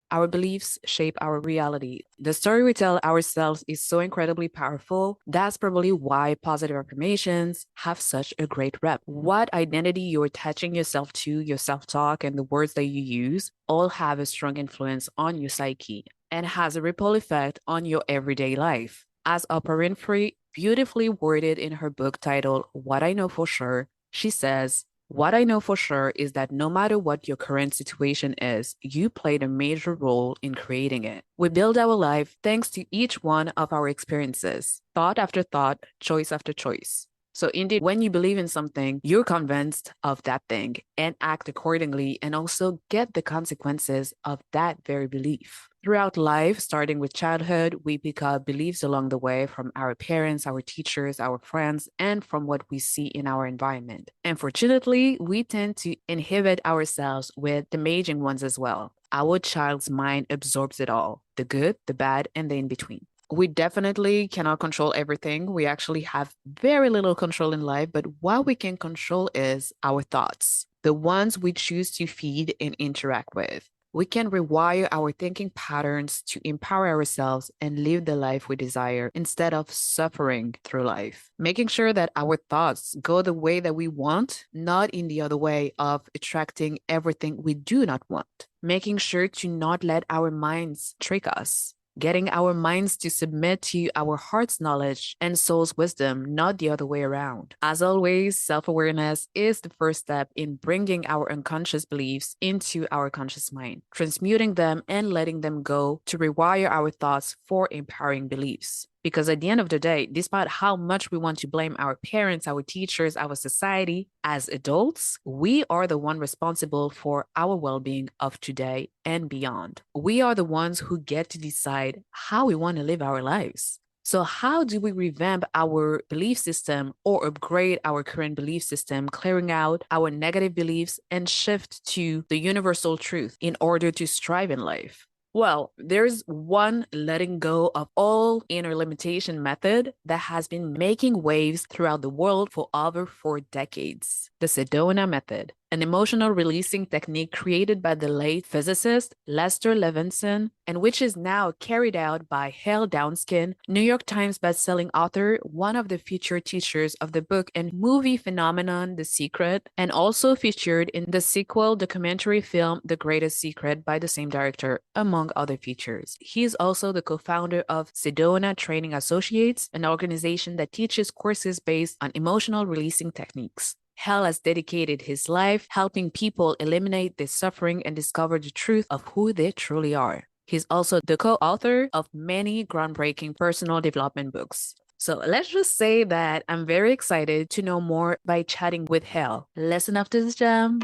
Our beliefs shape our reality. The story we tell ourselves is so incredibly powerful. That's probably why positive affirmations have such a great rep. What identity you're attaching yourself to, your self talk, and the words that you use all have a strong influence on your psyche and has a ripple effect on your everyday life. As Oprah Winfrey beautifully worded in her book titled What I Know for Sure, she says, what I know for sure is that no matter what your current situation is, you played a major role in creating it. We build our life thanks to each one of our experiences, thought after thought, choice after choice. So, indeed, when you believe in something, you're convinced of that thing and act accordingly and also get the consequences of that very belief. Throughout life, starting with childhood, we pick up beliefs along the way from our parents, our teachers, our friends, and from what we see in our environment. Unfortunately, we tend to inhibit ourselves with damaging ones as well. Our child's mind absorbs it all, the good, the bad, and the in between. We definitely cannot control everything. We actually have very little control in life, but what we can control is our thoughts, the ones we choose to feed and interact with. We can rewire our thinking patterns to empower ourselves and live the life we desire instead of suffering through life. Making sure that our thoughts go the way that we want, not in the other way of attracting everything we do not want. Making sure to not let our minds trick us. Getting our minds to submit to our heart's knowledge and soul's wisdom, not the other way around. As always, self awareness is the first step in bringing our unconscious beliefs into our conscious mind, transmuting them and letting them go to rewire our thoughts for empowering beliefs. Because at the end of the day, despite how much we want to blame our parents, our teachers, our society, as adults, we are the one responsible for our well-being of today and beyond. We are the ones who get to decide how we want to live our lives. So how do we revamp our belief system or upgrade our current belief system, clearing out our negative beliefs and shift to the universal truth in order to strive in life? Well, there's one letting go of all inner limitation method that has been making waves throughout the world for over 4 decades. The Sedona method, an emotional releasing technique created by the late physicist Lester Levinson, and which is now carried out by Hale Dwoskin, New York Times bestselling author, one of the featured teachers of the book and movie phenomenon The Secret, and also featured in the sequel documentary film The Greatest Secret by the same director, among other features. He is also the co-founder of Sedona Training Associates, an organization that teaches courses based on emotional releasing techniques. Hale has dedicated his life helping people eliminate their suffering and discover the truth of who they truly are. He's also the co-author of many groundbreaking personal development books. So let's just say that I'm very excited to know more by chatting with Hale. Listen up to this jam.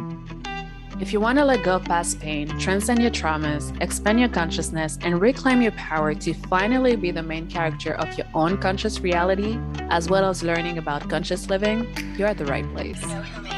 If you want to let go of past pain, transcend your traumas, expand your consciousness, and reclaim your power to finally be the main character of your own conscious reality, as well as learning about conscious living, you're at the right place.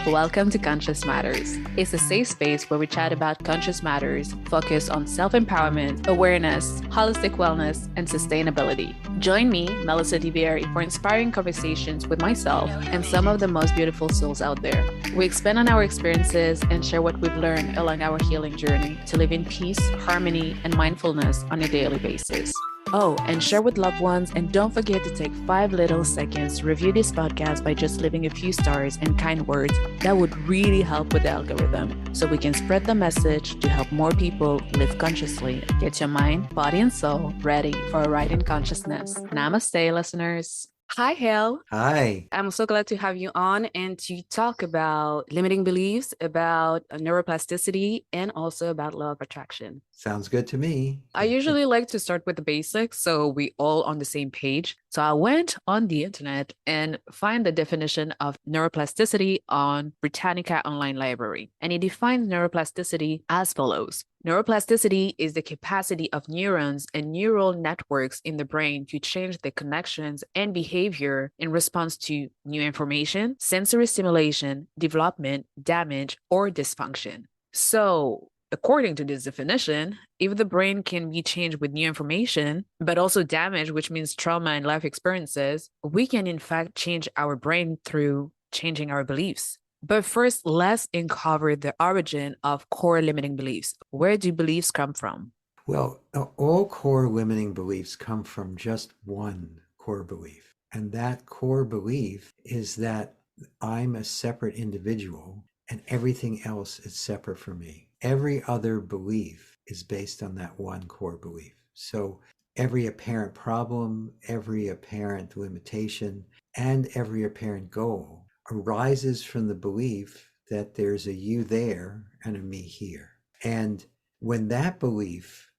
Welcome to Conscious Matters. It's a safe space where we chat about conscious matters, focused on self-empowerment, awareness, holistic wellness, and sustainability. Join me, Melissa DiVieri, for inspiring conversations with myself and some of the most beautiful souls out there. We expand on our experiences and share what we've learned along our healing journey to live in peace, harmony, and mindfulness on a daily basis. Oh, and share with loved ones, and don't forget to take 5 little seconds to review this podcast by just leaving a few stars and kind words. That would really help with the algorithm, so we can spread the message to help more people live consciously. Get your mind, body, and soul ready for a ride in consciousness. Namaste, listeners. Hi, Hale. Hi. I'm so glad to have you on and to talk about limiting beliefs, about neuroplasticity, and also about law of attraction. Sounds good to me. I usually like to start with the basics so we all on the same page. So I went on the internet and find the definition of neuroplasticity on Britannica Online Library. And it defines neuroplasticity as follows. Neuroplasticity is the capacity of neurons and neural networks in the brain to change the connections and behavior in response to new information, sensory stimulation, development, damage, or dysfunction. So, according to this definition, if the brain can be changed with new information, but also damage, which means trauma and life experiences, we can in fact change our brain through changing our beliefs. But first, let's uncover the origin of core limiting beliefs. Where do beliefs come from? Well, all core limiting beliefs come from just one core belief. And that core belief is that I'm a separate individual and everything else is separate from me. Every other belief is based on that one core belief. So every apparent problem, every apparent limitation, and every apparent goal arises from the belief that there's a you there and a me here. And when that belief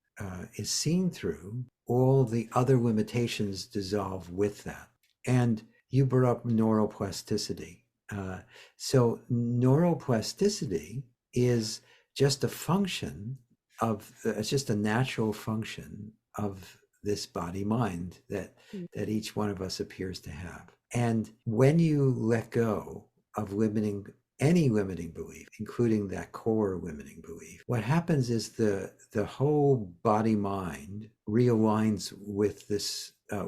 is seen through, all the other limitations dissolve with that. And you brought up neuroplasticity. Uh, so neuroplasticity is just a function it's just a natural function of this body mind that each one of us appears to have. And when you let go of any limiting belief, including that core limiting belief, what happens is the whole body mind realigns with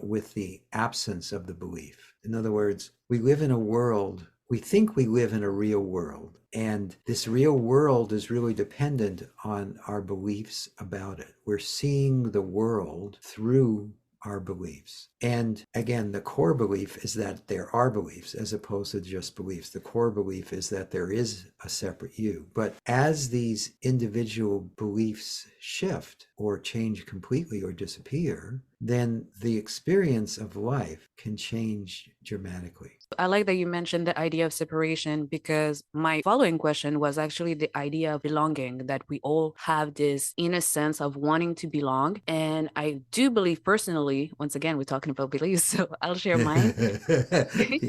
with the absence of the belief. In other words, we live in a world. We think we live in a real world, and this real world is really dependent on our beliefs about it. We're seeing the world through our beliefs. And again, the core belief is that there are beliefs as opposed to just beliefs. The core belief is that there is a separate you. But as these individual beliefs shift or change completely or disappear, then the experience of life can change dramatically. I like that you mentioned the idea of separation because my following question was actually the idea of belonging, that we all have this inner sense of wanting to belong. And I do believe personally, once again, we're talking about beliefs, so I'll share mine.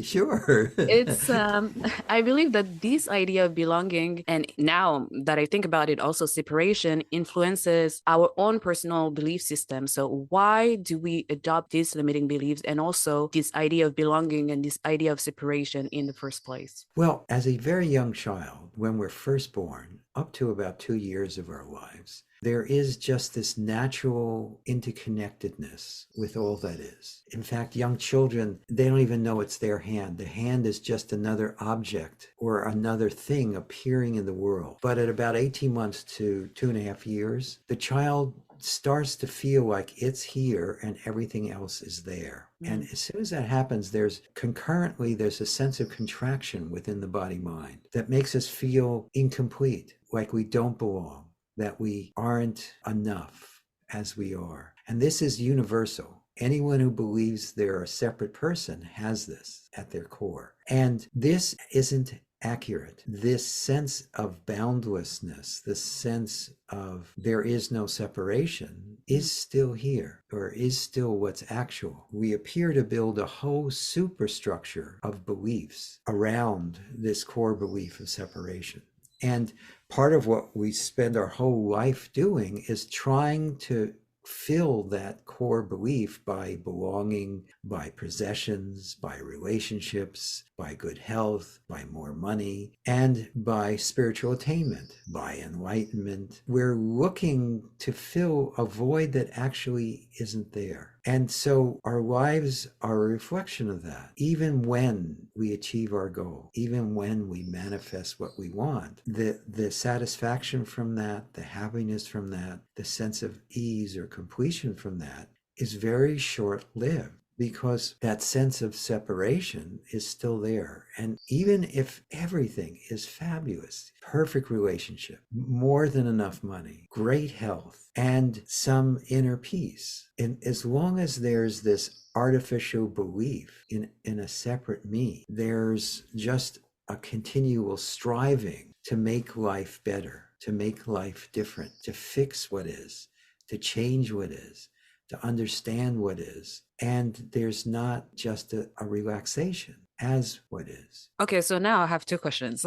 Sure. It's I believe that this idea of belonging, and now that I think about it, also separation influences our own personal belief system. So why do we adopt these limiting beliefs and also this idea of belonging and this idea of separation in the first place? Well, as a very young child, when we're first born, up to about 2 years of our lives, there is just this natural interconnectedness with all that is. In fact, young children, they don't even know it's their hand. The hand is just another object or another thing appearing in the world. But at about 18 months to 2.5 years, the child starts to feel like it's here and everything else is there. And as soon as that happens, there's a sense of contraction within the body mind that makes us feel incomplete, like we don't belong, that we aren't enough as we are. And this is universal. Anyone who believes they're a separate person has this at their core. And this isn't accurate. This sense of boundlessness, this sense of there is no separation is still here, or is still what's actual. We appear to build a whole superstructure of beliefs around this core belief of separation. And part of what we spend our whole life doing is trying to fill that core belief by belonging, by possessions, by relationships, by good health, by more money, and by spiritual attainment, by enlightenment. We're looking to fill a void that actually isn't there. And so our lives are a reflection of that. Even when we achieve our goal, even when we manifest what we want, the satisfaction from that, the happiness from that, the sense of ease or completion from that is very short-lived, because that sense of separation is still there. And even if everything is fabulous, perfect relationship, more than enough money, great health, and some inner peace, and as long as there's this artificial belief in a separate me, there's just a continual striving to make life better, to make life different, to fix what is, to change what is, to understand what is. And there's not just a relaxation as what is. Okay, so now I have two questions.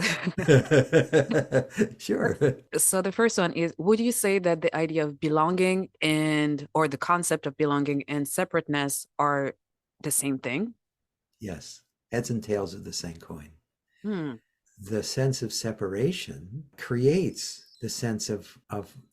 Sure. So the first one is, would you say that the idea of belonging and or the concept of belonging and separateness are the same thing? Yes. Heads and tails of the same coin. Hmm. The sense of separation creates the sense of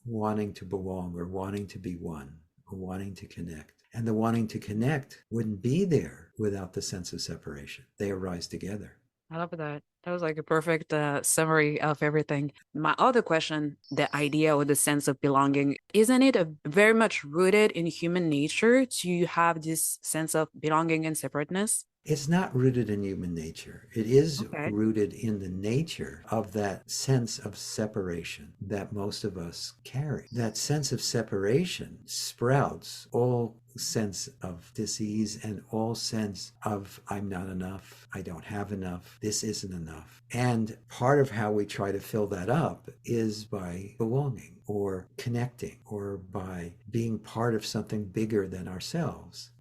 wanting to belong, or wanting to be one, or wanting to connect. And the wanting to connect wouldn't be there without the sense of separation. They arise together. I love that. That was like a perfect summary of everything. My other question, the idea or the sense of belonging, isn't it very much rooted in human nature to have this sense of belonging and separateness? It's not rooted in human nature. It is Okay. rooted in the nature of that sense of separation that most of us carry. That sense of separation sprouts all sense of disease and all sense of I'm not enough, I don't have enough, this isn't enough. And part of how we try to fill that up is by belonging or connecting or by being part of something bigger than ourselves.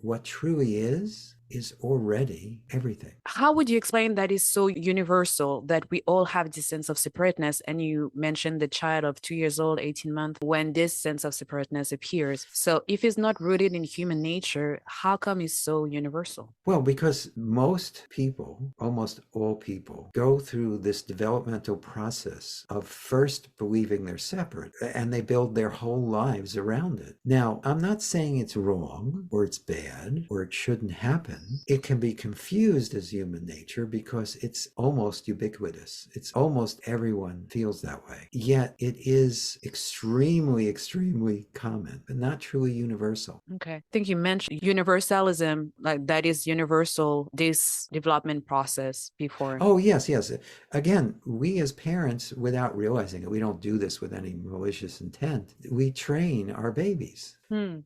What truly is already everything. How would you explain that is so universal that we all have this sense of separateness? And you mentioned the child of 2 years old, 18 months, when this sense of separateness appears. So if it's not rooted in human nature, how come it's so universal? Well, because most people, almost all people, go through this developmental process of first believing they're separate and they build their whole lives around it. Now, I'm not saying it's wrong or it's bad or it shouldn't happen. It can be confused as human nature because it's almost ubiquitous. It's almost everyone feels that way. Yet it is extremely, extremely common, but not truly universal. Okay. I think you mentioned universalism, like that is universal, this development process before. Oh, yes, yes. Again, we as parents, without realizing it, we don't do this with any malicious intent. We train our babies. Hmm.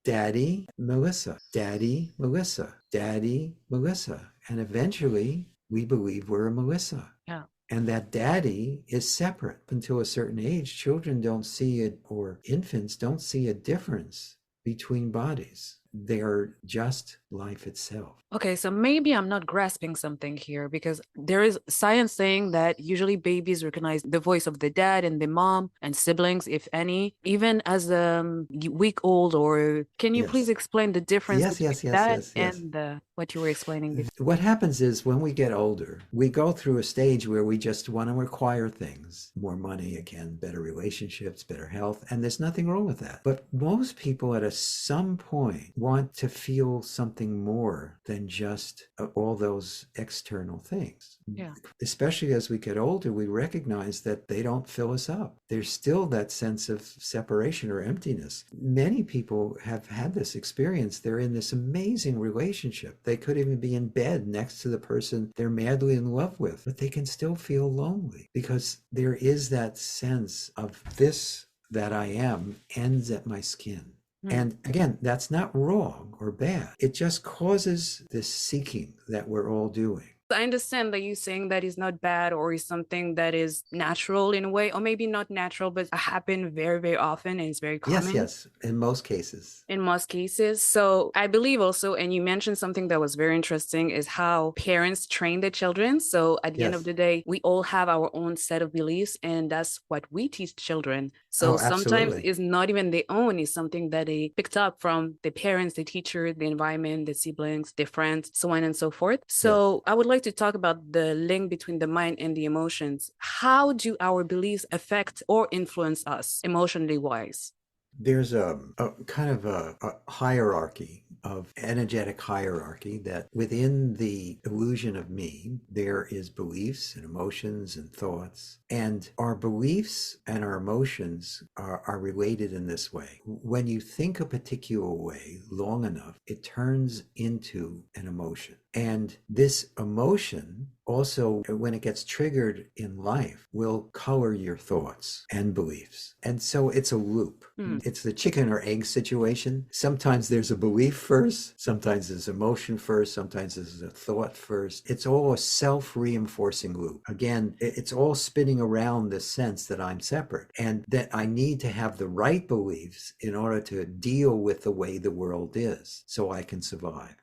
Daddy, Melissa, Daddy, Melissa, Daddy, Melissa. And eventually we believe we're a Melissa. Yeah. And that daddy is separate until a certain age. Children don't see it, or infants don't see a difference between bodies. They're just life itself. Okay, so maybe I'm not grasping something here because there is science saying that usually babies recognize the voice of the dad and the mom and siblings, if any, even as a week old. Or can you please Yes. explain the difference Yes, between yes, yes, that yes, yes. and what you were explaining before? What happens is when we get older, we go through a stage where we just want to acquire things, more money, again, better relationships, better health, and there's nothing wrong with that. But most people at some point want to feel something more than just all those external things. Yeah. Especially as we get older, we recognize that they don't fill us up. There's still that sense of separation or emptiness. Many people have had this experience. They're in this amazing relationship. They could even be in bed next to the person they're madly in love with, but they can still feel lonely because there is that sense of this that I am ends at my skin. And again, that's not wrong or bad. It just causes this seeking that we're all doing. I understand that you're saying that is not bad or is something that is natural in a way, or maybe not natural, but happen very, very often and it's very Yes, common. yes, in most cases. In most cases. So I believe also, and you mentioned something that was very interesting, is how parents train their children. So at the end of Yes. the day, we all have our own set of beliefs, and that's what we teach children. So Oh, sometimes absolutely. it's not even their own, it's something that they picked up from the parents, the teacher, the environment, the siblings, their friends, so on and so forth. Yes. So I would like to talk about the link between the mind and the emotions. How do our beliefs affect or influence us emotionally wise? There's a kind of a hierarchy of energetic hierarchy that within the illusion of me, there is beliefs and emotions and thoughts. And our beliefs and our emotions are related in this way. When you think a particular way long enough, it turns into an emotion. And this emotion also, when it gets triggered in life, will color your thoughts and beliefs. And so it's a loop. It's the chicken or egg situation. Sometimes there's a belief first, sometimes there's emotion first, sometimes there's a thought first. It's all a self-reinforcing loop. Again, it's all spinning around this sense that I'm separate and that I need to have the right beliefs in order to deal with the way the world is so I can survive.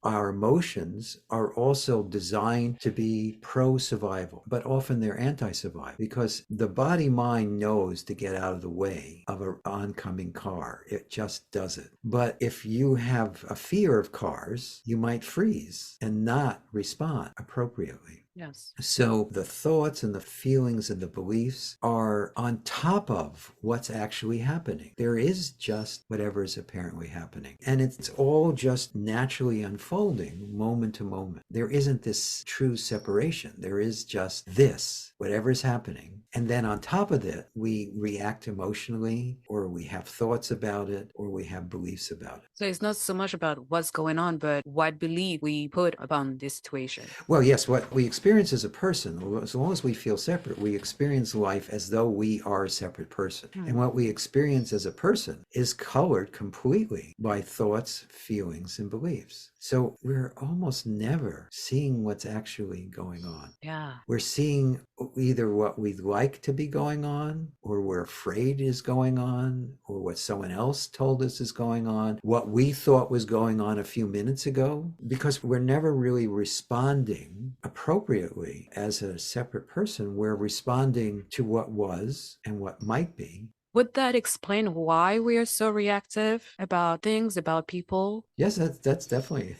Our emotions are also designed to be pro-survival, but often they're anti-survival because the body mind knows to get out of the way of an oncoming car. It just does it. But if you have a fear of cars, you might freeze and not respond appropriately. Yes. So the thoughts and the feelings and the beliefs are on top of what's actually happening. There is just whatever is apparently happening. And it's all just naturally unfolding moment to moment. There isn't this true separation. There is just this, whatever is happening. And then on top of that, we react emotionally, or we have thoughts about it, or we have beliefs about it. So it's not so much about what's going on, but what belief we put upon this situation. Well, yes, what we experience as a person, as long as we feel separate, we experience life as though we are a separate person. And what we experience as a person is colored completely by thoughts, feelings, and beliefs. So we're almost never seeing what's actually going on. Yeah. We're seeing either what we'd like to be going on, or we're afraid is going on, or what someone else told us is going on, what we thought was going on a few minutes ago, because we're never really responding appropriately as a separate person. We're responding to what was and what might be. Would that explain why we are so reactive about things, about people? Yes, that's definitely,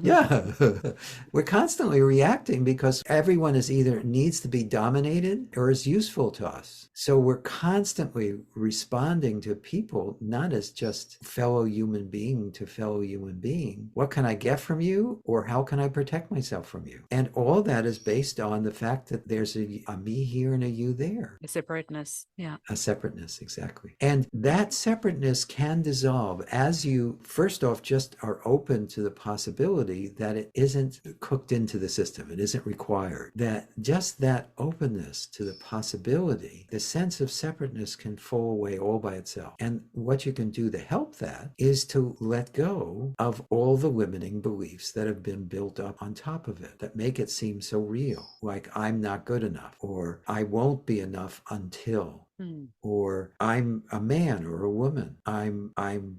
yeah. We're constantly reacting because everyone is either needs to be dominated or is useful to us. So we're constantly responding to people, not as just fellow human being to fellow human being. What can I get from you, or how can I protect myself from you? And all that is based on the fact that there's a me here and a you there. The separateness. Yeah. A separateness, exactly. And that separateness can dissolve as you, first off, just are open to the possibility that it isn't cooked into the system, it isn't required. That just that openness to the possibility, the sense of separateness can fall away all by itself. And what you can do to help that is to let go of all the limiting beliefs that have been built up on top of it that make it seem so real, like I'm not good enough, or I won't be enough until, or I'm a man or a woman, I'm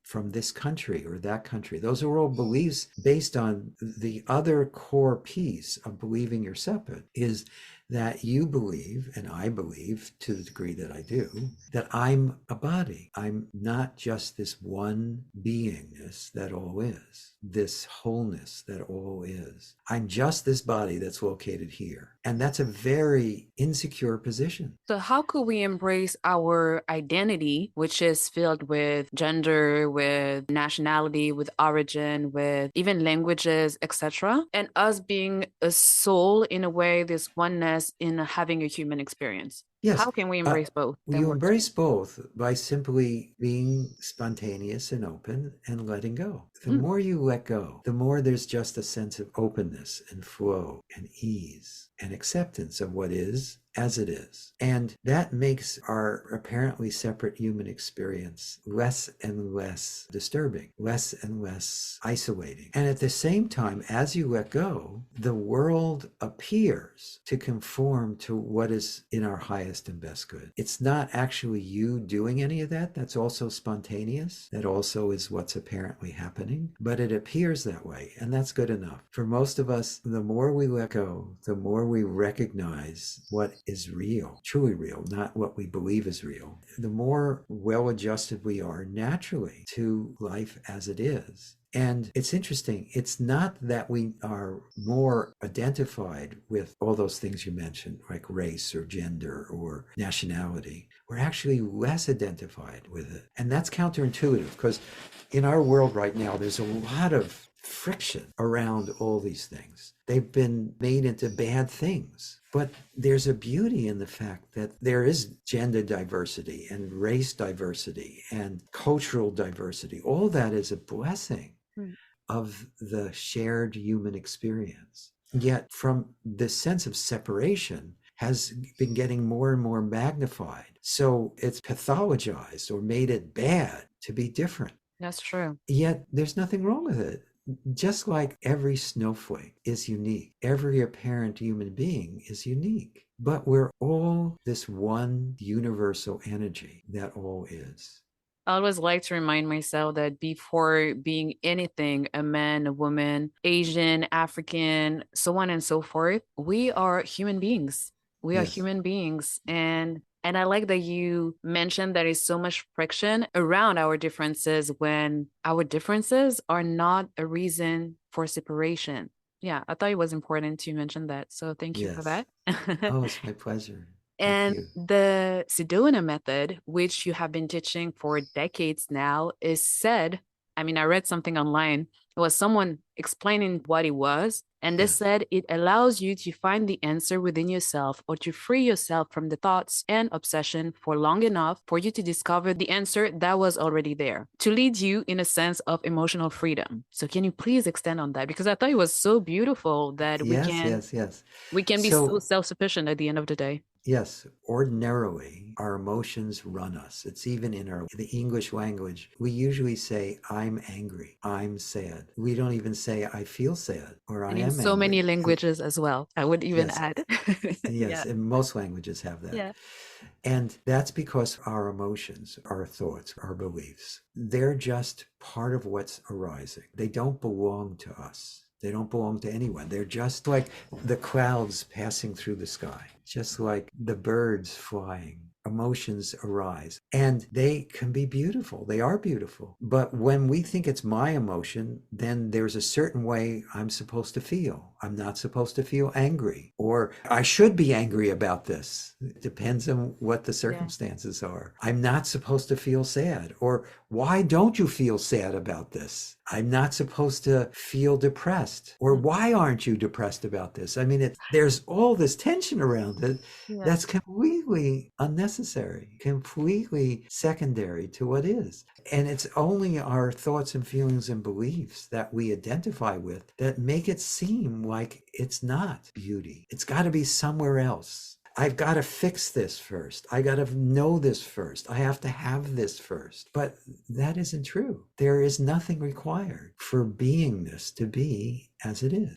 from this country or that country. Those are all beliefs based on the other core piece of believing you're separate, is that you believe, and I believe to the degree that I do, that I'm a body. I'm not just this one beingness that all is, this wholeness that all is. I'm just this body that's located here. And that's a very insecure position. So how could we embrace our identity, which is filled with gender, with nationality, with origin, with even languages, etc., and us being a soul in a way, this oneness in having a human experience? Yes. How can we embrace both? You embrace both by simply being spontaneous and open and letting go. The more you let go, the more there's just a sense of openness and flow and ease and acceptance of what is as it is. And that makes our apparently separate human experience less and less disturbing, less and less isolating. And at the same time, as you let go, the world appears to conform to what is in our highest and best good. It's not actually you doing any of that. That's also spontaneous. That also is what's apparently happening. But it appears that way, and that's good enough. For most of us, the more we let go, the more we recognize what is real, truly real, not what we believe is real, the more well-adjusted we are naturally to life as it is. And it's interesting, it's not that we are more identified with all those things you mentioned, like race or gender or nationality. We're actually less identified with it. And that's counterintuitive, because in our world right now, there's a lot of friction around all these things. They've been made into bad things. But there's a beauty in the fact that there is gender diversity and race diversity and cultural diversity. All that is a blessing of the shared human experience. Yet from the sense of separation has been getting more and more magnified. So it's pathologized or made it bad to be different. That's true. Yet there's nothing wrong with it. Just like every snowflake is unique, every apparent human being is unique. But we're all this one universal energy that all is. I always like to remind myself that before being anything, a man, a woman, Asian, African, so on and so forth, we are human beings. We are human beings. And I like that you mentioned there is so much friction around our differences when our differences are not a reason for separation. Yeah, I thought it was important to mention that. So thank you for Yes. that. Oh, it's my pleasure. Thank And you. the Sedona method, which you have been teaching for decades now, is said, I mean, I read something online. It was someone explaining what it was. And this Yeah. said it allows you to find the answer within yourself or to free yourself from the thoughts and obsession for long enough for you to discover the answer that was already there, to lead you in a sense of emotional freedom. So can you please extend on that? Because I thought it was so beautiful that Yes, yes, yes. we can be so So, self-sufficient at the end of the day. yes, ordinarily our emotions run us. It's even in the English language. We usually say, I'm angry, I'm sad. We don't even say, I feel sad or I And in am so many angry. languages as well, I would even Yes, add. yes, Yeah, and most languages have that. yeah, And that's because our emotions, our thoughts, our beliefs, they're just part of what's arising. They don't belong to us. They don't belong to anyone. They're just like the clouds passing through the sky, just like the birds flying. Emotions arise and they can be beautiful. They are beautiful. But when we think it's my emotion, then there's a certain way I'm supposed to feel. I'm not supposed to feel angry, or I should be angry about this. It depends on what the yeah. circumstances are. I'm not supposed to feel sad, or why don't you feel sad about this? I'm not supposed to feel depressed, or Mm, why aren't you depressed about this? I mean, there's all this tension around it yeah. that's completely unnecessary, completely secondary to what is. And it's only our thoughts and feelings and beliefs that we identify with that make it seem like it's not beauty. It's got to be somewhere else. I've got to fix this first. I got to know this first. I have to have this first. But that isn't true. There is nothing required for beingness to be as it is.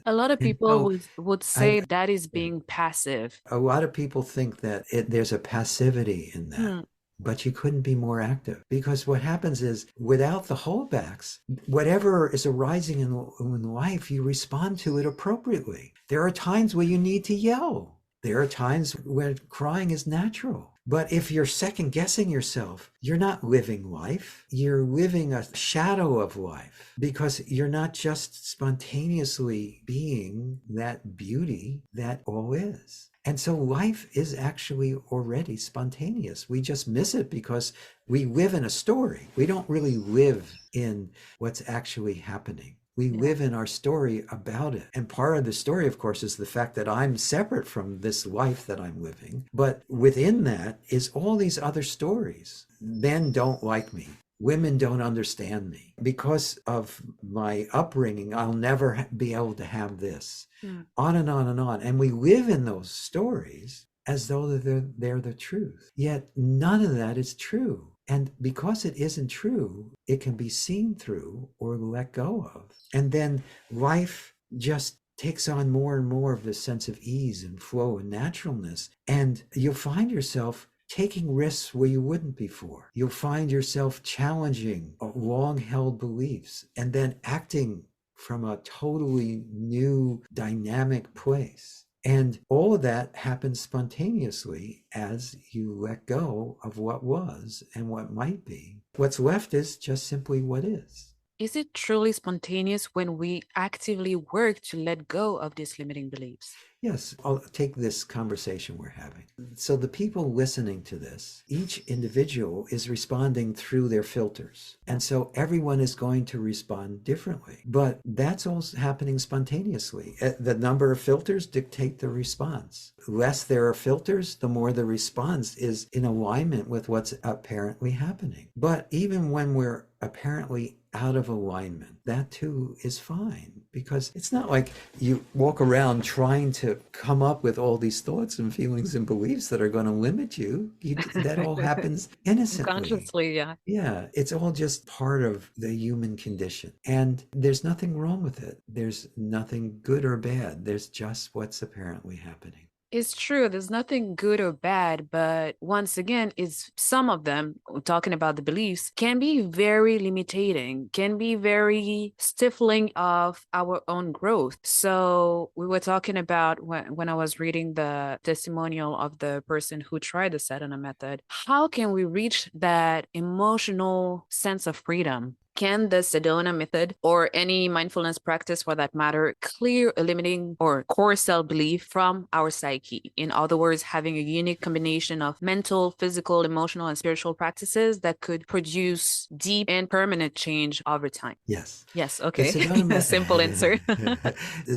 A lot of And people so would I, say that is being passive. a lot of people think that there's a passivity in that. Hmm. But you couldn't be more active, because what happens is without the holdbacks, whatever is arising in life, you respond to it appropriately. There are times where you need to yell. There are times where crying is natural. But if you're second guessing yourself, you're not living life. You're living a shadow of life, because you're not just spontaneously being that beauty that all is. And so life is actually already spontaneous. We just miss it because we live in a story. We don't really live in what's actually happening. We Yeah. live in our story about it. And part of the story, of course, is the fact that I'm separate from this life that I'm living. But within that is all these other stories. Men don't like me. Women don't understand me. Because of my upbringing, I'll never be able to have this. Hmm. On and on and on. And we live in those stories as though they're the truth. Yet none of that is true. And because it isn't true, it can be seen through or let go of. And then life just takes on more and more of this sense of ease and flow and naturalness. And you'll find yourself taking risks where you wouldn't before. You'll find yourself challenging long held beliefs and then acting from a totally new dynamic place. And all of that happens spontaneously as you let go of what was and what might be. What's left is just simply what is. Is it truly spontaneous when we actively work to let go of these limiting beliefs? Yes, I'll take this conversation we're having. So the people listening to this, each individual is responding through their filters. Yeah. And so everyone is going to respond differently. But that's all happening spontaneously. The number of filters dictate the response. The less there are filters, the more the response is in alignment with what's apparently happening. But even when we're apparently out of alignment, that too is fine, because it's not like you walk around trying to come up with all these thoughts and feelings and beliefs that are going to limit you. That all happens innocently. Unconsciously, yeah. Yeah, it's all just part of the human condition. And there's nothing wrong with it. There's nothing good or bad. There's just what's apparently happening. It's true. There's nothing good or bad, but once again, it's some of them, talking about the beliefs, can be very limiting, can be very stifling of our own growth. So we were talking about when I was reading the testimonial of the person who tried the Sedona method, how can we reach that emotional sense of freedom? Can the Sedona method, or any mindfulness practice for that matter, clear limiting or core self-belief from our psyche? In other words, having a unique combination of mental, physical, emotional, and spiritual practices that could produce deep and permanent change over time. Yes. Yes, The okay. Sedona Simple answer.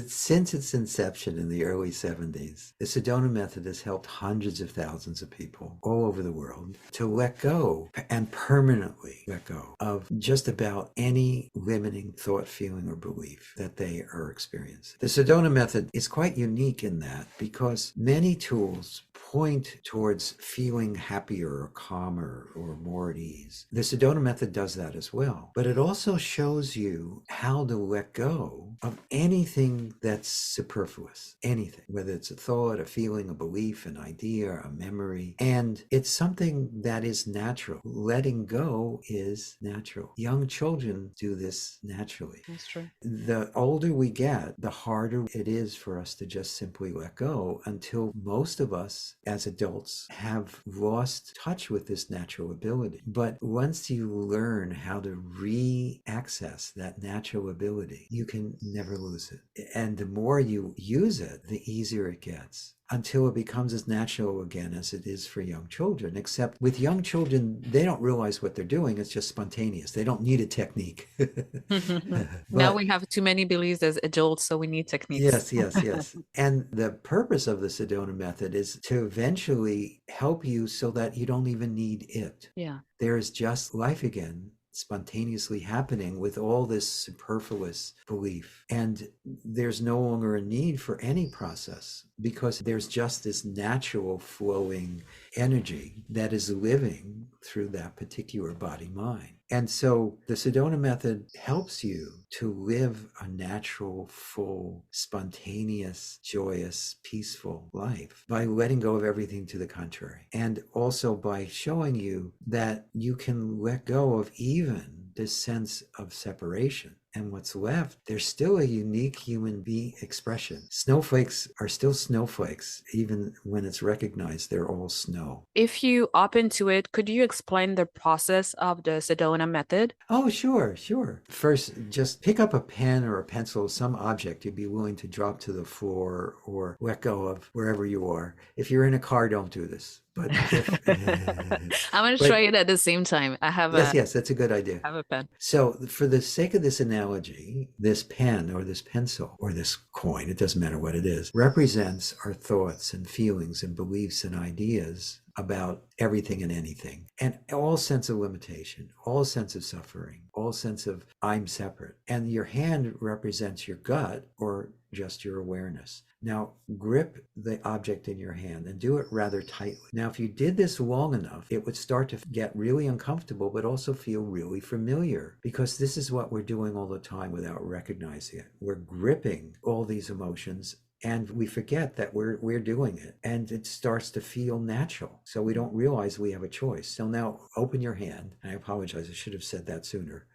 Since its inception in the early 70s, the Sedona method has helped hundreds of thousands of people all over the world to let go and permanently let go of just about any limiting thought, feeling, or belief that they are experiencing. The Sedona method is quite unique in that because many tools point towards feeling happier or calmer or more at ease. The Sedona method does that as well, but it also shows you how to let go of anything that's superfluous, anything, whether it's a thought, a feeling, a belief, an idea, a memory. And it's something that is natural. Letting go is natural. Young children do this naturally. That's true. The older we get, the harder it is for us to just simply let go until most of us as adults have lost touch with this natural ability. But once you learn how to re-access that natural ability, you can never lose it. And the more you use it, the easier it gets, until it becomes as natural again as it is for young children. Except with young children, they don't realize what they're doing. It's just spontaneous. They don't need a technique. Now But we have too many beliefs as adults, so we need techniques. yes. And the purpose of the Sedona method is to eventually help you so that you don't even need it. Yeah. There is just life again, spontaneously happening with all this superfluous belief. And there's no longer a need for any process because there's just this natural flowing energy that is living through that particular body mind. And so the Sedona method helps you to live a natural, full, spontaneous, joyous, peaceful life by letting go of everything to the contrary. And also by showing you that you can let go of even this sense of separation. And what's left, there's still a unique human being expression. Snowflakes are still snowflakes, even when it's recognized they're all snow. If you open to it, could you explain the process of the Sedona method? Oh, sure. First, just pick up a pen or a pencil, some object you'd be willing to drop to the floor or let go of wherever you are. If you're in a car, don't do this. But if I'm going to try it at the same time. I have yes, that's a good idea. have a pen. So for the sake of this analogy, this pen or this pencil or this coin, it doesn't matter what it is, represents our thoughts and feelings and beliefs and ideas about everything and anything, and all sense of limitation, all sense of suffering, all sense of I'm separate. And your hand represents your gut or just your awareness. Now grip the object in your hand and do it rather tightly. Now, if you did this long enough, it would start to get really uncomfortable, but also feel really familiar, because this is what we're doing all the time without recognizing it. We're gripping all these emotions and we forget that we're doing it, and it starts to feel natural. So we don't realize we have a choice. So now open your hand. I apologize, I should have said that sooner.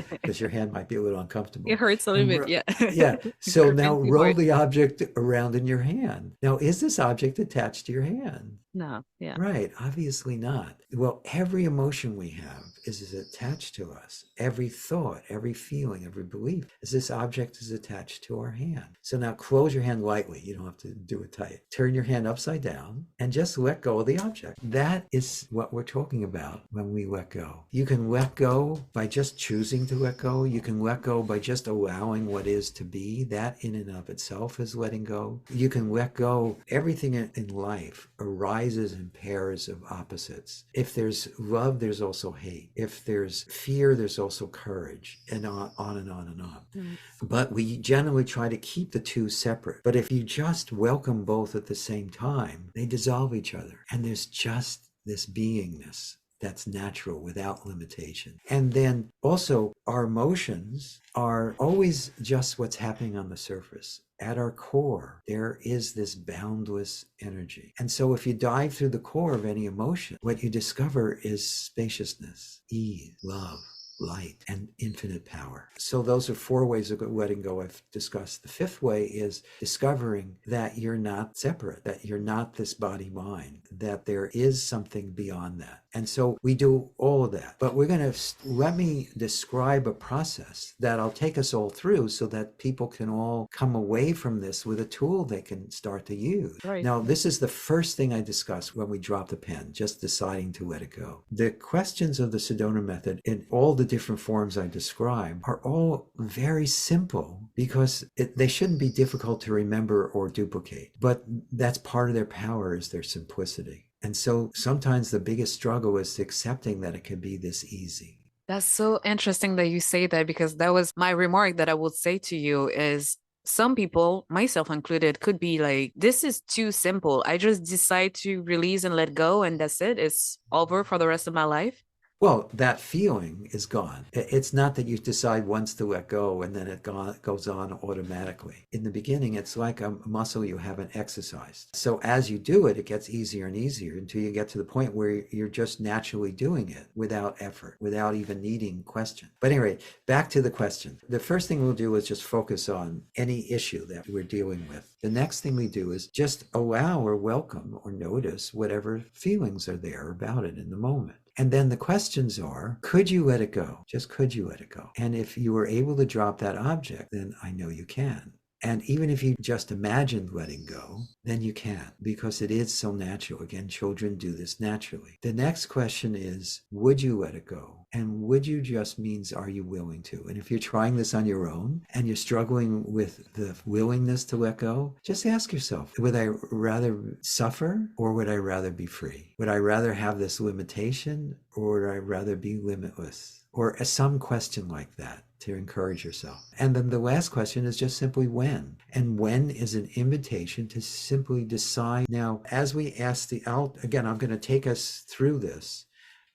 Because your hand might be a little uncomfortable. It hurts a little bit, yeah. Yeah. So now Gripping roll hard. the object around in your hand. Now, is this object attached to your hand? No, yeah. Right, obviously not. Well, every emotion we have is attached to us. Every thought, every feeling, every belief is this object is attached to our hand. So now close your hand lightly. You don't have to do it tight. Turn your hand upside down and just let go of the object. That is what we're talking about when we let go. You can let go by just choosing to let go. You can let go by just allowing what is to be. That in and of itself is letting go. You can let go. Everything in life arises in pairs of opposites. If there's love, there's also hate. If there's fear, there's also courage, and on and on and on. Mm. But we generally try to keep the two separate. But if you just welcome both at the same time, they dissolve each other. And there's just this beingness that's natural without limitation. And then also our emotions are always just what's happening on the surface. At our core, there is this boundless energy. And so if you dive through the core of any emotion, what you discover is spaciousness, ease, love, light, and infinite power. So those are 4 ways of letting go I've discussed. The 5th way is discovering that you're not separate, that you're not this body mind, that there is something beyond that. And so we do all of that. But let me describe a process that'll take us all through so that people can all come away from this with a tool they can start to use. Right. Now, this is the first thing I discuss when we drop the pen, just deciding to let it go. The questions of the Sedona method in all the different forms I describe are all very simple because they shouldn't be difficult to remember or duplicate. But that's part of their power, is their simplicity. And so sometimes the biggest struggle is accepting that it can be this easy. That's so interesting that you say that, because that was my remark that I would say to you is some people, myself included, could be like, this is too simple. I just decide to release and let go, and that's it. It's over for the rest of my life. Well, that feeling is gone. It's not that you decide once to let go and then goes on automatically. In the beginning, it's like a muscle you haven't exercised. So as you do it, it gets easier and easier until you get to the point where you're just naturally doing it without effort, without even needing question. But anyway, back to the question. The first thing we'll do is just focus on any issue that we're dealing with. The next thing we do is just allow or welcome or notice whatever feelings are there about it in the moment. And then the questions are, could you let it go? Just could you let it go? And if you were able to drop that object, then I know you can. And even if you just imagined letting go, then you can, because it is so natural. Again, children do this naturally. The next question is, would you let it go? And would you just means, are you willing to? And if you're trying this on your own and you're struggling with the willingness to let go, just ask yourself, would I rather suffer or would I rather be free? Would I rather have this limitation or would I rather be limitless? Or some question like that to encourage yourself. And then the last question is just simply when. And when is an invitation to simply decide. Now, as we ask I'm going to take us through this.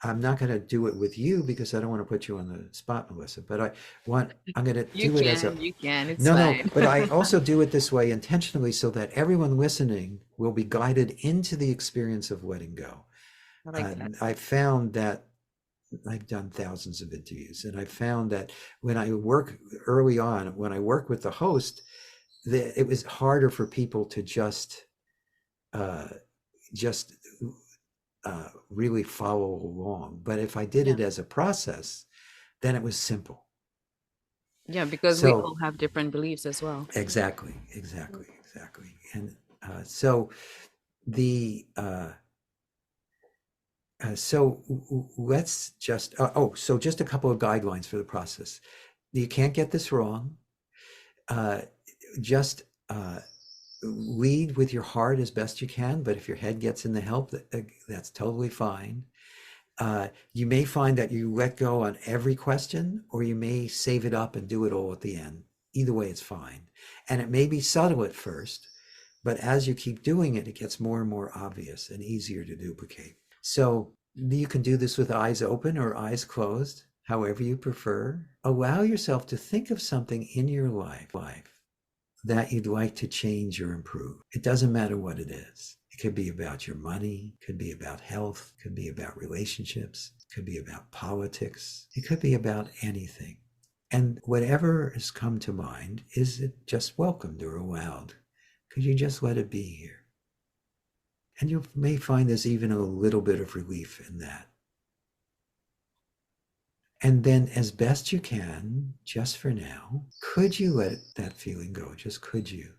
I'm not going to do it with you because I don't want to put you on the spot, Melissa, but I'm going to do it as a, You can, it's no, fine. but I also do it this way intentionally so that everyone listening will be guided into the experience of letting go. I like that. I found that I've done thousands of interviews, and I found that when I work with the host, it was harder for people to just really follow along. But if I did Yeah. it as a process, then it was simple. Yeah, because we So all have different beliefs as well. exactly. And so the let's just so just a couple of guidelines for the process. You can't get this wrong. Just lead with your heart as best you can, but if your head gets in the help, that's totally fine. You may find that you let go on every question, or you may save it up and do it all at the end. Either way, it's fine. And it may be subtle at first, but as you keep doing it, it gets more and more obvious and easier to duplicate. So you can do this with eyes open or eyes closed, however you prefer. Allow yourself to think of something in your life that you'd like to change or improve. It doesn't matter what it is. It could be about your money, could be about health, could be about relationships, could be about politics. It could be about anything. And whatever has come to mind, is it just welcomed or allowed? Could you just let it be here? And you may find there's even a little bit of relief in that. And then as best you can, just for now, could you let that feeling go? Just could you?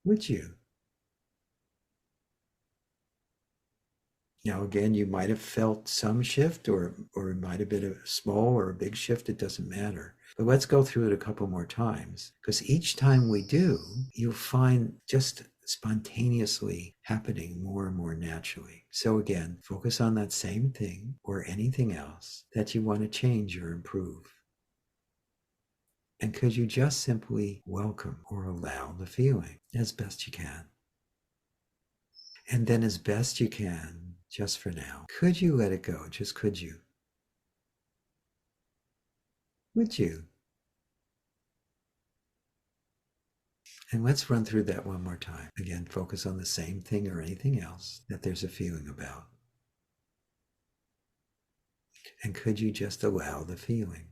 Would you? Now, again, you might have felt some shift, or it might have been a small or a big shift. It doesn't matter. But let's go through it a couple more times, because each time we do, you'll find just spontaneously happening more and more naturally. So again, focus on that same thing or anything else that you want to change or improve. And could you just simply welcome or allow the feeling as best you can? And then as best you can, just for now, could you let it go? Just could you? Would you? And let's run through that one more time. Again, focus on the same thing or anything else that there's a feeling about. And could you just allow the feeling?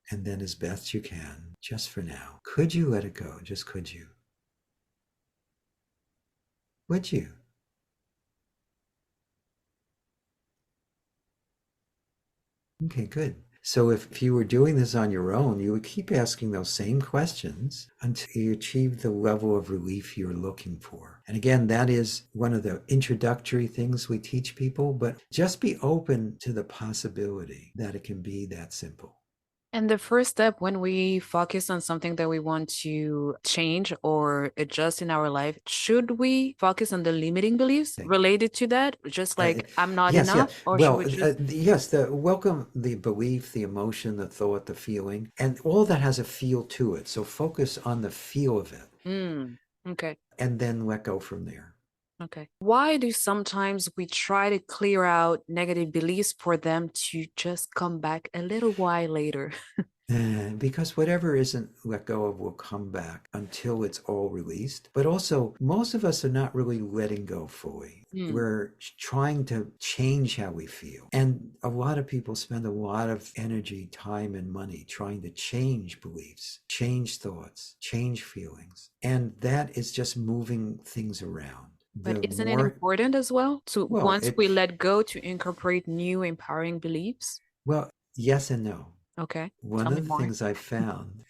And then as best you can, just for now, could you let it go? Just could you? Would you? Okay, good. So if you were doing this on your own, you would keep asking those same questions until you achieve the level of relief you're looking for. And again, that is one of the introductory things we teach people, but just be open to the possibility that it can be that simple. And the first step when we focus on something that we want to change or adjust in our life, should we focus on the limiting beliefs related to that? Just Uh, like, I'm not yes, yeah. enough? Or should Well, we just, yes, the welcome the belief, the emotion, the thought, the feeling, and all that has a feel to it. So focus on the feel of it okay. and then let go from there. Okay. Why do sometimes we try to clear out negative beliefs for them to just come back a little while later? Because whatever isn't let go of will come back until it's all released. But also, most of us are not really letting go fully. We're trying to change how we feel. And a lot of people spend a lot of energy, time, and money trying to change beliefs, change thoughts, change feelings. And that is just moving things around. But The isn't it more, important as well to well, once we let go to incorporate new empowering beliefs? yes and no. Okay. One Tell me of the more. things I found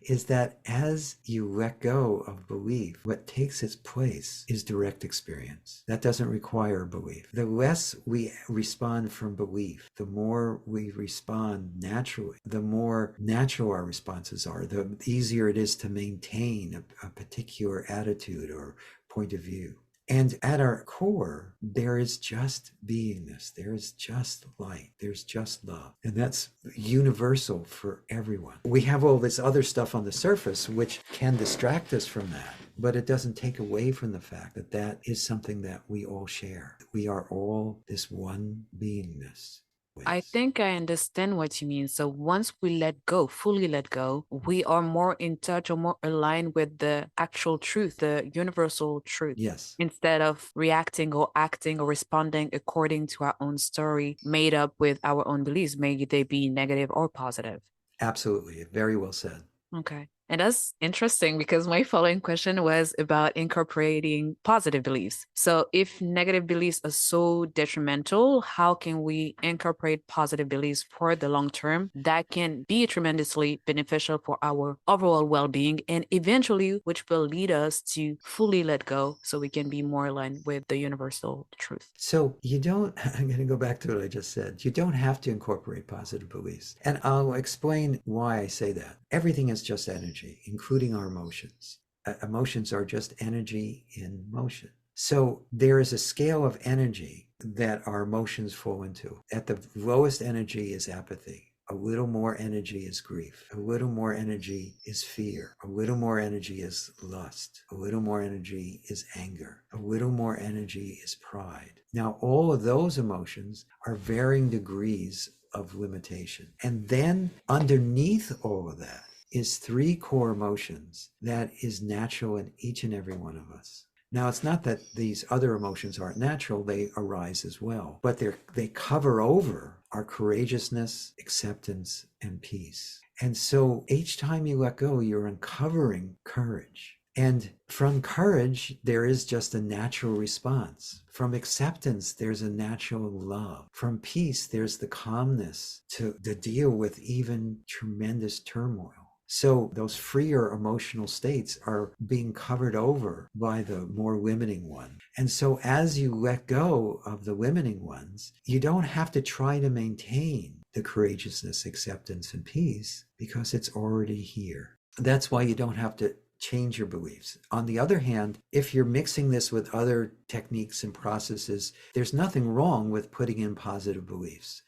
is that as you let go of belief, what takes its place is direct experience. That doesn't require belief. The less we respond from belief, the more we respond naturally, the more natural our responses are, the easier it is to maintain a particular attitude or point of view. And at our core, there is just beingness. There is just light. There's just love. And that's universal for everyone. We have all this other stuff on the surface, which can distract us from that. But it doesn't take away from the fact that that is something that we all share. We are all this one beingness. I think I understand what you mean. So once we let go, fully let go, we are more in touch or more aligned with the actual truth, the universal truth. Yes, Instead of reacting or acting or responding according to our own story, made up with our own beliefs, may they be negative or positive. absolutely. Very well said. Okay. And that's interesting because my following question was about incorporating positive beliefs. So, if negative beliefs are so detrimental, how can we incorporate positive beliefs for the long term that can be tremendously beneficial for our overall well being and eventually, which will lead us to fully let go so we can be more aligned with the universal truth? So you don't, I'm going to go back to what I just said. You don't have to incorporate positive beliefs. And I'll explain why I say that. Everything is just energy, including our emotions. Emotions are just energy in motion. So there is a scale of energy that our emotions fall into. At the lowest energy is apathy. A little more energy is grief. A little more energy is fear. A little more energy is lust. A little more energy is anger. A little more energy is pride. Now, all of those emotions are varying degrees of limitation. And then underneath all of that is three core emotions that is natural in each and every one of us. Now, it's not that these other emotions aren't natural, they arise as well, but they cover over our courageousness, acceptance, and peace. And so each time you let go, you're uncovering courage. And from courage, there is just a natural response. From acceptance, there's a natural love. From peace, there's the calmness to deal with even tremendous turmoil. So those freer emotional states are being covered over by the more limiting one. And so as you let go of the limiting ones, you don't have to try to maintain the courageousness, acceptance, and peace because it's already here. That's why you don't have to change your beliefs. On the other hand, if you're mixing this with other techniques and processes, there's nothing wrong with putting in positive beliefs.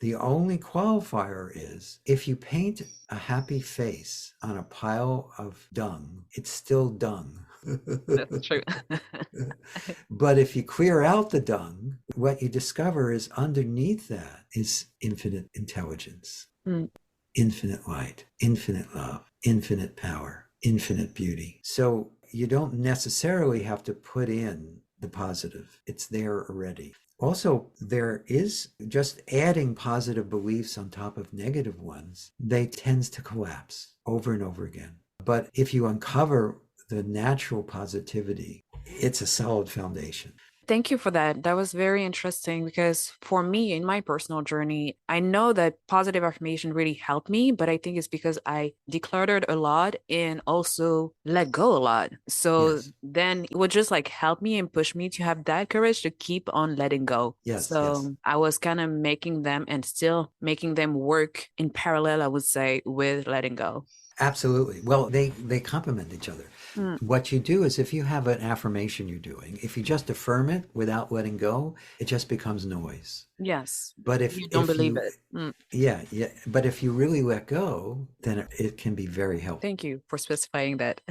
The only qualifier is if you paint a happy face on a pile of dung, it's still dung. That's true. But if you clear out the dung, what you discover is underneath that is infinite intelligence, infinite light, infinite love, infinite power, infinite beauty. So you don't necessarily have to put in the positive. It's there already. Also, there is just adding positive beliefs on top of negative ones, they tend to collapse over and over again. But if you uncover the natural positivity, it's a solid foundation. Thank you for that. That was very interesting because for me, in my personal journey, I know that positive affirmation really helped me, but I think it's because I decluttered a lot and also let go a lot. So Yes, then it would just like help me and push me to have that courage to keep on letting go. yes, yes. So I was kind of making them and still making them work in parallel, I would say, with letting go. Absolutely. Well, they complement each other. Mm, What you do is if you have an affirmation you're doing, if you just affirm it without letting go, it just becomes noise. yes. But You don't if believe you it. Mm. yeah, but if you really let go, then it can be very helpful. Thank you for specifying that.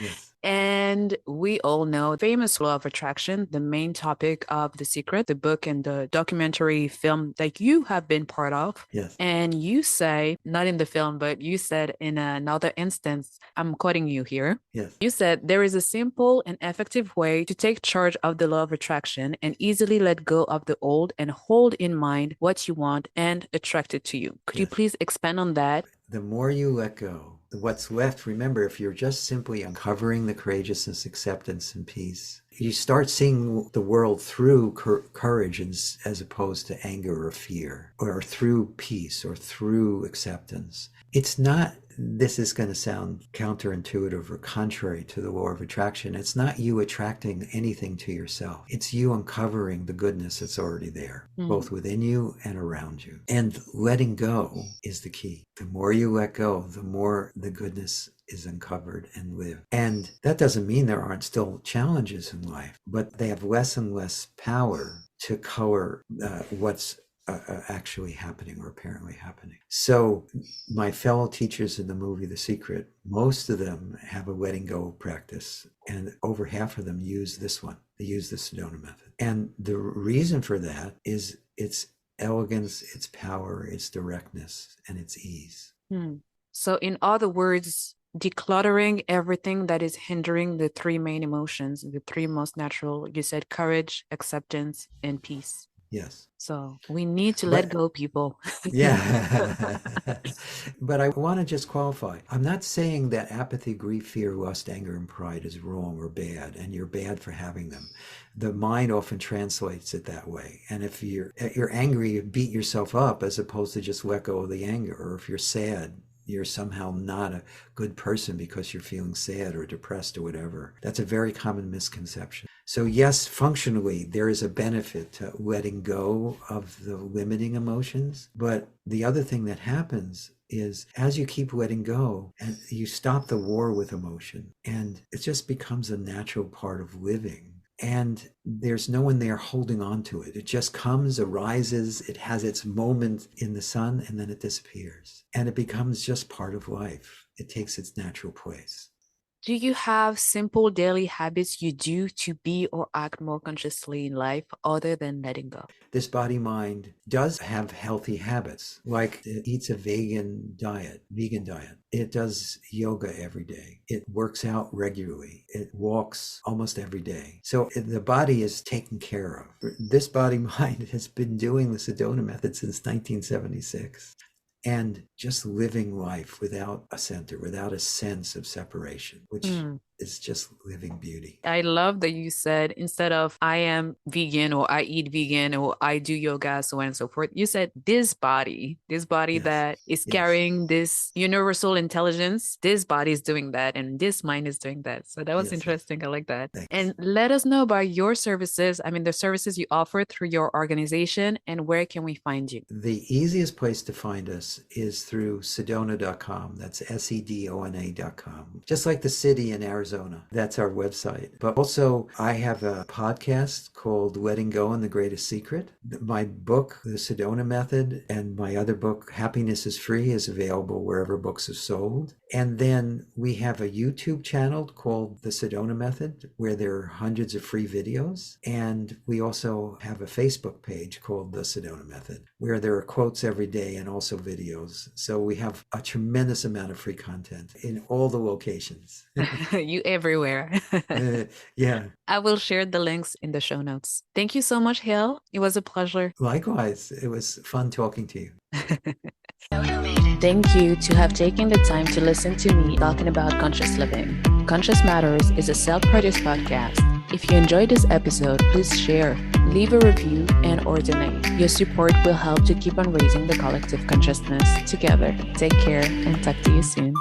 Yes. And we all know famous law of attraction, the main topic of The Secret, the book and the documentary film that you have been part of. Yes. And you say, not in the film, but you said in another instance, I'm quoting you here. Yes. You said there is a simple and effective way to take charge of the law of attraction and easily let go of the old and hold in mind what you want and attract it to you. Could you Yes. please expand on that? The more you let go, what's left, remember, if you're just simply uncovering the courageousness, acceptance, and peace, you start seeing the world through courage as opposed to anger or fear, or through peace or through acceptance. It's not, this is going to sound counterintuitive or contrary to the law of attraction. It's not you attracting anything to yourself. It's you uncovering the goodness that's already there, both within you and around you. And letting go is the key. The more you let go, the more the goodness is uncovered and live. And that doesn't mean there aren't still challenges in life, but they have less and less power to color what's actually happening or apparently happening. So my fellow teachers in the movie The Secret, most of them have a letting go practice, and over half of them use this one. They use the Sedona method. And the reason for that is its elegance, its power, its directness, and its ease. So, in other words, decluttering everything that is hindering the three main emotions, the three most natural, you said courage, acceptance, and peace. Yes. So, we need to let But go, people. yeah. But I want to just qualify. I'm not saying that apathy, grief, fear, lust, anger, and pride is wrong or bad, and you're bad for having them. The mind often translates it that way. And if you're angry, you beat yourself up as opposed to just let go of the anger. Or if you're sad, you're somehow not a good person because you're feeling sad or depressed or whatever. That's a very common misconception. So yes, functionally, there is a benefit to letting go of the limiting emotions. But the other thing that happens is as you keep letting go and you stop the war with emotion, and it just becomes a natural part of living. And there's no one there holding on to it. It just comes, arises, it has its moment in the sun, and then it disappears. And it becomes just part of life. It takes its natural place. Do you have simple daily habits you do to be or act more consciously in life other than letting go? This body mind does have healthy habits, like it eats a vegan diet. It does yoga every day. It works out regularly. It walks almost every day. So the body is taken care of. This body mind has been doing the Sedona method since 1976. And just living life without a center, without a sense of separation, which is just living beauty. I love that you said instead of I am vegan or I eat vegan or I do yoga, so on and so forth, you said this body Yes, that is yes, carrying this universal intelligence, this body is doing that and this mind is doing that. So that was yes, yes. interesting. I like that. Thanks. And let us know about your services. I mean, the services you offer through your organization and where can we find you? The easiest place to find us is through Sedona.com. That's Sedona.com. Just like the city in Arizona. That's our website. But also, I have a podcast called Letting Go and the Greatest Secret. My book, The Sedona Method, and my other book, Happiness is Free, is available wherever books are sold. And then we have a YouTube channel called The Sedona Method, where there are hundreds of free videos. And we also have a Facebook page called The Sedona Method, where there are quotes every day and also videos. So we have a tremendous amount of free content in all the locations. You you everywhere. Yeah. I will share the links in the show notes. Thank you so much, Hale. It was a pleasure. Likewise, it was fun talking to you. Thank you to have taken the time to listen to me talking about conscious living. Conscious Matters is a self-produced podcast. If you enjoyed this episode, please share, leave a review, and or donate. Your support will help to keep on raising the collective consciousness together. Take care and talk to you soon.